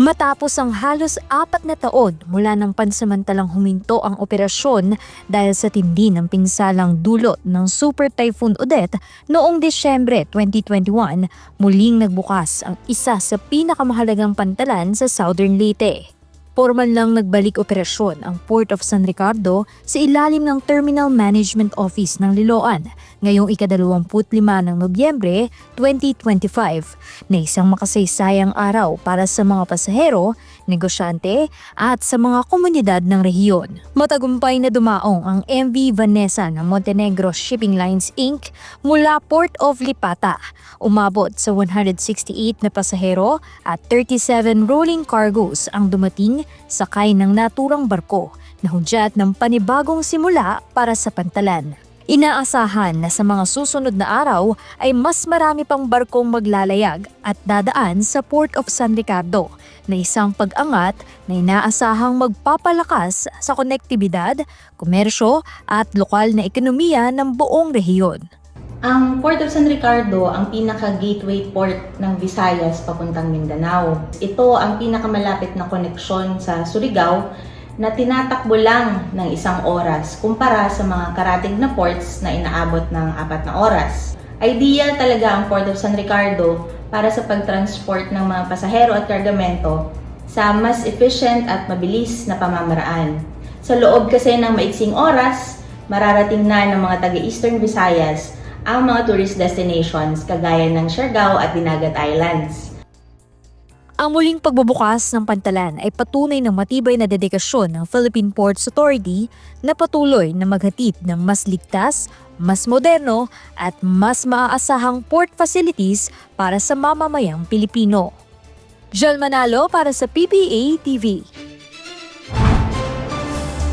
Matapos ang halos 4 na taon mula nang pansamantalang huminto ang operasyon dahil sa tindi ng pinsalang dulot ng Super Typhoon Odette noong Disyembre 2021, muling nagbukas ang isa sa pinakamahalagang pantalan sa Southern Leyte. Formal lang nagbalik operasyon ang Port of San Ricardo sa ilalim ng Terminal Management Office ng Liloan ngayong ika-25 ng Nobyembre 2025 na isang makasaysayang araw para sa mga pasahero, negosyante at sa mga komunidad ng rehiyon. Matagumpay na dumaong ang MV Vanessa ng Montenegro Shipping Lines Inc. mula Port of Lipata. Umabot sa 168 na pasahero at 37 rolling cargoes ang dumating sakay ng naturang barko na hudyat ng panibagong simula para sa pantalan. Inaasahan na sa mga susunod na araw ay mas marami pang barkong maglalayag at dadaan sa Port of San Ricardo na isang pag-angat na inaasahang magpapalakas sa konektibidad, komersyo at lokal na ekonomiya ng buong rehiyon. Ang Port of San Ricardo ang pinaka-gateway port ng Visayas papuntang Mindanao. Ito ang pinakamalapit na koneksyon sa Surigao na tinatakbo lang ng 1 oras kumpara sa mga karatig na ports na inaabot ng 4 na oras. Ideal talaga ang Port of San Ricardo para sa pagtransport ng mga pasahero at kargamento sa mas efficient at mabilis na pamamaraan. Sa loob kasi ng maiksing oras, mararating na ng mga taga-Eastern Visayas ang mga tourist destinations kagaya ng Siargao at Dinagat Islands. Ang muling pagbubukas ng pantalan ay patunay ng matibay na dedikasyon ng Philippine Ports Authority na patuloy na maghatid ng mas ligtas, mas moderno at mas maaasahang port facilities para sa mamamayang Pilipino. Jel Manalo para sa PBA TV.